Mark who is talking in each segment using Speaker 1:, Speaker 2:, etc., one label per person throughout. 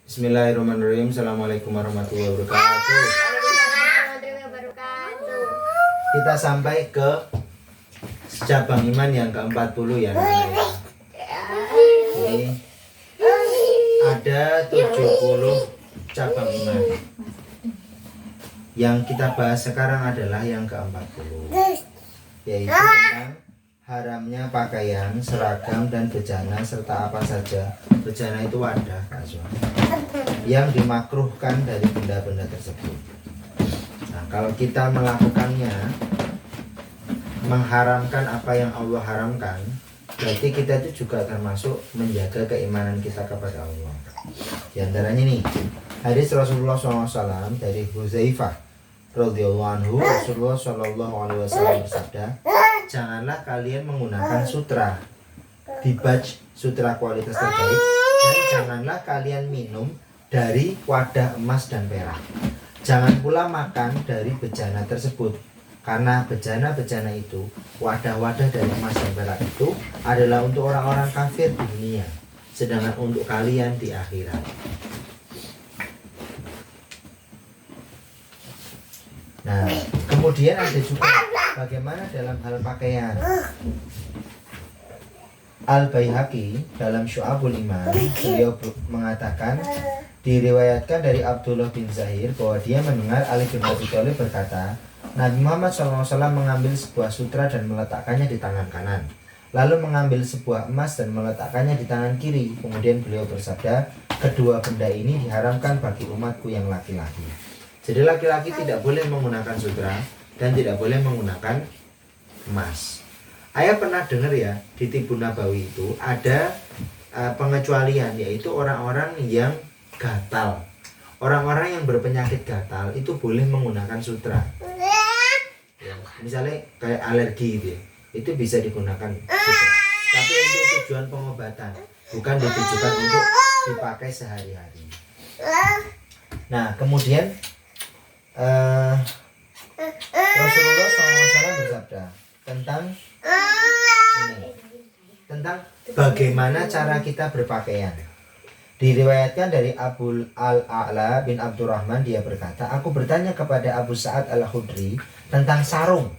Speaker 1: Bismillahirrahmanirrahim. Assalamualaikum warahmatullahi wabarakatuh. Kita sampai ke cabang iman yang ke-40 ya. Ini ada 70 cabang iman. Yang kita bahas sekarang adalah yang ke-40, yaitu tentang haramnya pakaian, seragam, dan bejana serta apa saja, bejana itu wadah yang dimakruhkan dari benda-benda tersebut. Nah, kalau kita melakukannya, mengharamkan apa yang Allah haramkan, berarti kita itu juga termasuk menjaga keimanan kita kepada Allah. Di antaranya nih, hadis Rasulullah SAW dari Huzaifah radhiyallahu anhu, Rasulullah SAW bersabda, janganlah kalian menggunakan sutra, dibaj sutra kualitas terbaik, dan janganlah kalian minum dari wadah emas dan perak. Jangan pula makan dari bejana tersebut, karena bejana-bejana itu, wadah-wadah dari emas dan perak itu adalah untuk orang-orang kafir di dunia, sedangkan untuk kalian di akhirat. Nah, kemudian ada juga bagaimana dalam hal pakaian. Al-Baihaqi dalam Syu'abul Iman, beliau mengatakan, diriwayatkan dari Abdullah bin Zahir bahwa dia mendengar Ali bin Abi Thalib berkata, Nabi Muhammad SAW mengambil sebuah sutra dan meletakkannya di tangan kanan, lalu mengambil sebuah emas dan meletakkannya di tangan kiri. Kemudian beliau bersabda, kedua benda ini diharamkan bagi umatku yang laki-laki. Jadi laki-laki tidak boleh menggunakan sutra dan tidak boleh menggunakan emas. Ayah pernah dengar ya, di Tibun Nabawi itu ada pengecualian, yaitu orang-orang yang gatal. Orang-orang yang berpenyakit gatal itu boleh menggunakan sutra. Ya, misalnya kayak alergi gitu ya, itu bisa digunakan sutra. Tapi untuk tujuan pengobatan, bukan ditujukan untuk dipakai sehari-hari. Nah, kemudian Rasulullah SAW bersabda tentang ini, tentang bagaimana cara kita berpakaian. Diriwayatkan dari Abu Al-A'la bin Abdurrahman, dia berkata, aku bertanya kepada Abu Sa'ad Al-Khudri tentang sarung.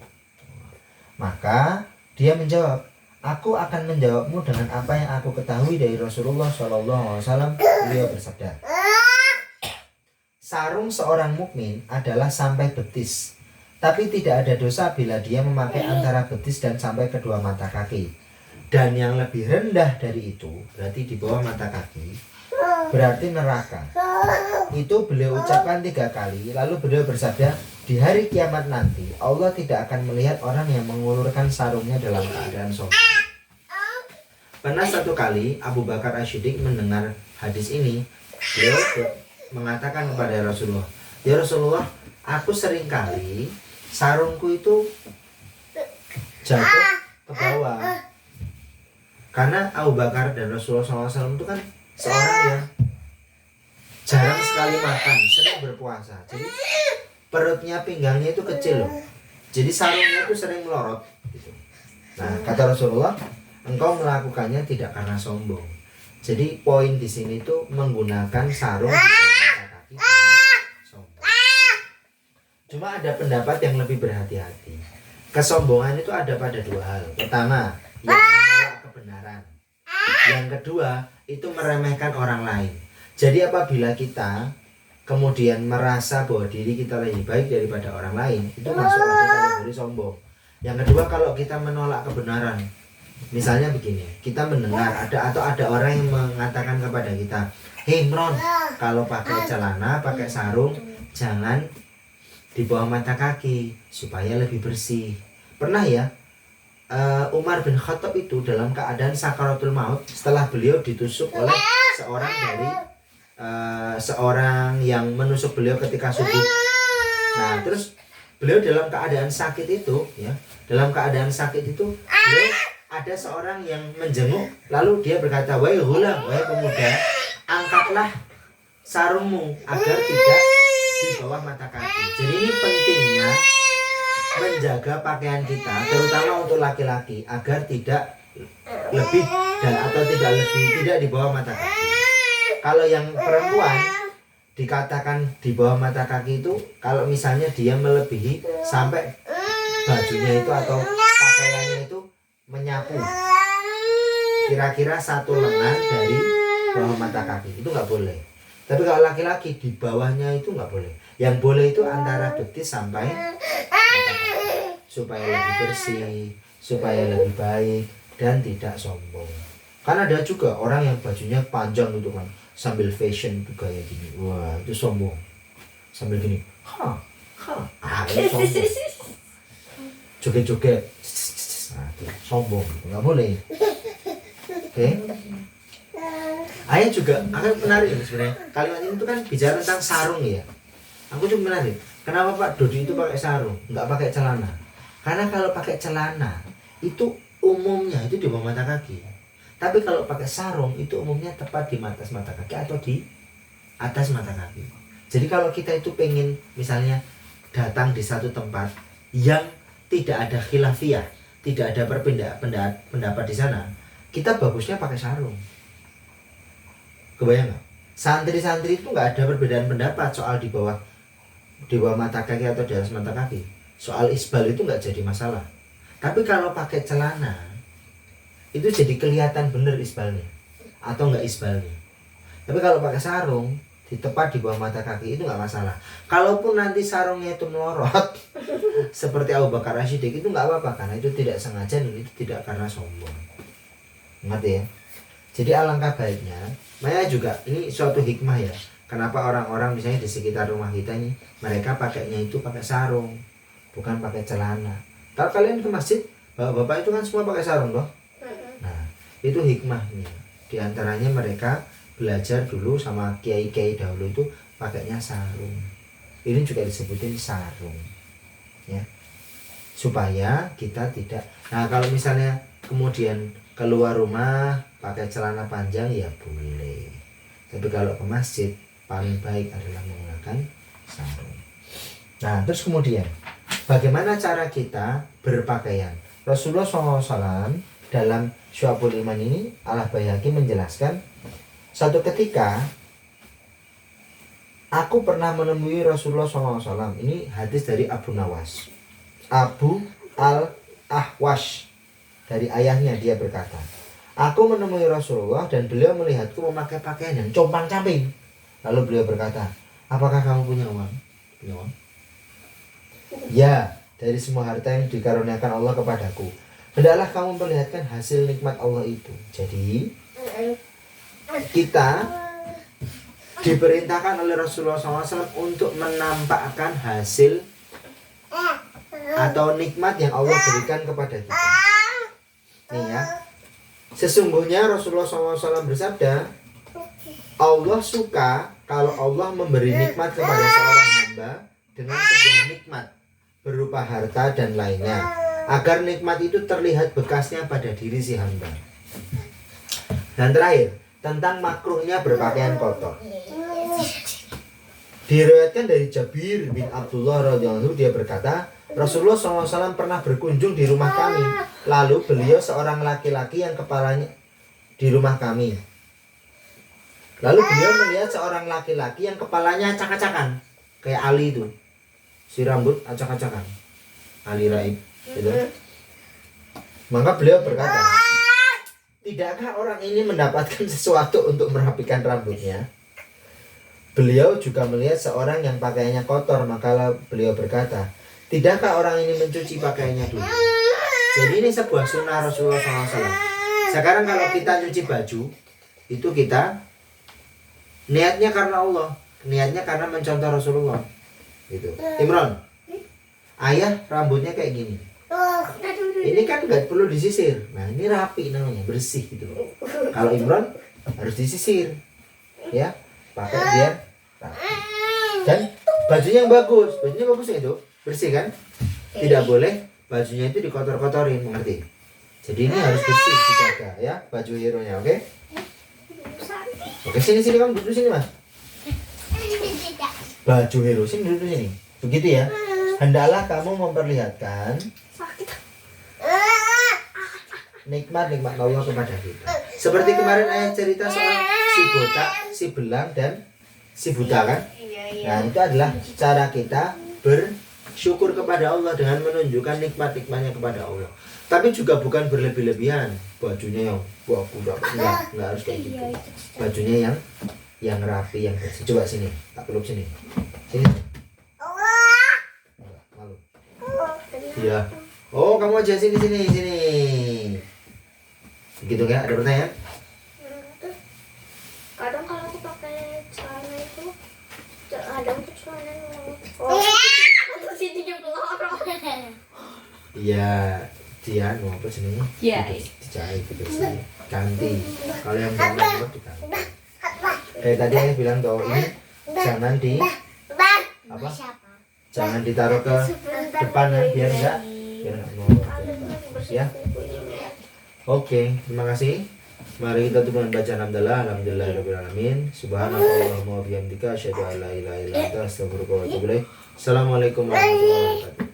Speaker 1: Maka dia menjawab, aku akan menjawabmu dengan apa yang aku ketahui dari Rasulullah SAW. Beliau bersabda, sarung seorang mukmin adalah sampai betis, tapi tidak ada dosa bila dia memakai antara betis dan sampai kedua mata kaki. Dan yang lebih rendah dari itu, berarti di bawah mata kaki, berarti neraka. Itu beliau ucapkan 3 kali, lalu beliau bersabda, di hari kiamat nanti Allah tidak akan melihat orang yang mengulurkan sarungnya dalam keadaan sombong. Pernah satu kali Abu Bakar Asy-Siddiq mendengar hadis ini, beliau mengatakan kepada Rasulullah, ya Rasulullah, aku sering kali sarungku itu jatuh ke bawah. Karena Abu Bakar dan Rasulullah SAW itu kan seorang yang jarang sekali makan, sering berpuasa. Jadi perutnya, pinggangnya itu kecil loh. Jadi sarungnya itu sering melorot gitu. Nah, kata Rasulullah, engkau melakukannya tidak karena sombong. Jadi poin di sini tuh menggunakan sarung di mata kaki dengan sombong. Cuma ada pendapat yang lebih berhati-hati. Kesombongan itu ada pada 2 hal. Pertama, yang menolak kebenaran. Yang kedua, itu meremehkan orang lain. Jadi apabila kita kemudian merasa bahwa diri kita lebih baik daripada orang lain, itu masuk pada kategori sombong. Yang kedua, kalau kita menolak kebenaran. Misalnya begini, kita mendengar ada orang yang mengatakan kepada kita, hei Imron, kalau pakai celana, pakai sarung, jangan di bawah mata kaki supaya lebih bersih. Pernah ya, Umar bin Khattab itu dalam keadaan sakaratul maut, setelah beliau ditusuk oleh seorang yang menusuk beliau ketika sujud. Nah, terus beliau dalam keadaan sakit itu, ya, beliau ada seorang yang menjenguk, lalu dia berkata, wahai ghulam, wahai pemuda, angkatlah sarungmu agar tidak di bawah mata kaki. Jadi ini pentingnya menjaga pakaian kita, terutama untuk laki-laki, agar tidak lebih tidak di bawah mata kaki. Kalau yang perempuan dikatakan di bawah mata kaki itu kalau misalnya dia melebihi sampai bajunya itu atau pakaiannya itu menyapu kira-kira 1 lengan dari bawah mata kaki, itu nggak boleh. Tapi kalau laki-laki di bawahnya itu nggak boleh. Yang boleh itu antara betis sampai mata kaki, supaya lebih bersih, supaya lebih baik dan tidak sombong. Karena ada juga orang yang bajunya panjang gitu kan, sambil fashion tuh kayak gini, wah itu sombong. Sambil gini, itu sombong. Joget-joget, nah, itu sombong, nggak boleh. Oke. Ayah juga akan menarik sebenarnya. Kalimat ini tuh kan bicara tentang sarung ya. Aku cuma menarik. Kenapa Pak Dodi itu pakai sarung, nggak pakai celana? Karena kalau pakai celana itu umumnya itu di bawah mata kaki. Tapi kalau pakai sarung itu umumnya tepat di atas mata kaki atau di atas mata kaki. Jadi kalau kita itu pengen misalnya datang di satu tempat yang tidak ada khilafiyah, tidak ada pendapat di sana, kita bagusnya pakai sarung. Kebayang nggak? Santri-santri itu nggak ada perbedaan pendapat soal di bawah mata kaki atau di atas mata kaki. Soal isbal itu nggak jadi masalah. Tapi kalau pakai celana itu jadi kelihatan bener isbalnya atau nggak isbalnya. Tapi kalau pakai sarung di tepat di bawah mata kaki itu nggak masalah. Kalaupun nanti sarungnya itu melorot seperti Abu Bakar As-Siddiq itu nggak apa-apa, karena itu tidak sengaja dan itu tidak karena sombong. Ngerti ya? Jadi alangkah baiknya, Maya juga ini suatu hikmah ya. Kenapa orang-orang misalnya di sekitar rumah kita ini mereka pakainya itu pakai sarung, bukan pakai celana. Kalau kalian ke masjid, bapak-bapak itu kan semua pakai sarung loh. Nah, itu hikmahnya. Di antaranya mereka belajar dulu sama kiai-kiai dahulu itu pakainya sarung. Ini juga disebutin sarung. Ya. Supaya kita tidak. Nah, kalau misalnya kemudian keluar rumah pakai celana panjang ya boleh. Tapi kalau ke masjid paling baik adalah menggunakan sarung. Nah, terus kemudian bagaimana cara kita berpakaian? Rasulullah SAW dalam Syu'abul Iman ini Al-Baihaqi menjelaskan, satu ketika aku pernah menemui Rasulullah SAW. Ini hadis dari Abu Nawas, Abu Al-Ahwash, dari ayahnya. Dia berkata, aku menemui Rasulullah dan beliau melihatku memakai pakaian yang compang-camping. Lalu beliau berkata, apakah kamu punya uang? Punya uang? Ya, dari semua harta yang dikaruniakan Allah kepadaku. Hendaklah kamu memperlihatkan hasil nikmat Allah itu. Jadi kita diperintahkan oleh Rasulullah SAW untuk menampakkan hasil atau nikmat yang Allah berikan kepada kita. Nih ya, sesungguhnya Rasulullah SAW bersabda, Allah suka kalau Allah memberi nikmat kepada seorang hamba dengan sebuah nikmat berupa harta dan lainnya, agar nikmat itu terlihat bekasnya pada diri si hamba. Dan terakhir, tentang makruhnya berpakaian kotor. Diriwayatkan dari Jabir bin Abdullah radhiyallahu anhu, dia berkata, Rasulullah SAW pernah berkunjung di rumah kami. Lalu beliau seorang laki-laki yang kepalanya di rumah kami. Lalu beliau melihat seorang laki-laki yang kepalanya acak-acakan, kayak Ali itu, si rambut acak-acakan, Ali Raib gitu. Maka beliau berkata, tidakkah orang ini mendapatkan sesuatu untuk merapikan rambutnya? Beliau juga melihat seorang yang pakaiannya kotor. Maka beliau berkata, tidakkah orang ini mencuci pakaiannya dulu? Jadi ini sebuah sunnah Rasulullah SAW. Sekarang kalau kita cuci baju, itu kita niatnya karena Allah, niatnya karena mencontoh Rasulullah gitu. Imron, ayah rambutnya kayak gini, ini kan nggak perlu disisir. Nah ini rapi namanya, bersih gitu. Kalau Imron harus disisir ya, pakai biar rapi. Dan bajunya yang bagus, itu bersih kan, tidak boleh bajunya itu dikotor-kotorin, mengerti? Jadi ini harus bersih, dijaga ya baju hero nya. Oke? Oke, sini kamu duduk sini mas. Baju hero sini duduk sini, begitu ya. Hendaklah kamu memperlihatkan nikmat Allah kepada kita. Seperti kemarin ayat cerita soal si botak, si belang dan si buta kan? Nah, itu adalah cara kita bersyukur kepada Allah dengan menunjukkan nikmat-nikmatnya kepada Allah. Tapi juga bukan berlebih-lebihan. Bajunya yang wah udah enggak harus kayak gitu. Bajunya yang rapi, yang bersih. Coba sini, tak peluk sini. Sini. Enggak, malu. Iya. Oh, kamu aja sini. Begitu kan? Ada pertanyaan?
Speaker 2: Kadang kalau aku pakai celana itu kadang tuh celana sini pelorong.
Speaker 1: Iya, dia mau apa sini? Dijahit gitu sini. Ganti. Kalau yang benar diganti. Tadi yang bilang tuh ini jangan di apa? Jangan ditaruh ke depan ya, biar enggak mau. Ya. Oke, terima kasih. Mari kita tutup dengan bacaan alhamdulillah alamin. Subhanallahumma wa bihamdika asyhadu an la ilaha illa anta astaghfiruka wa atubu ilaik. Assalamualaikum warahmatullahi wabarakatuh.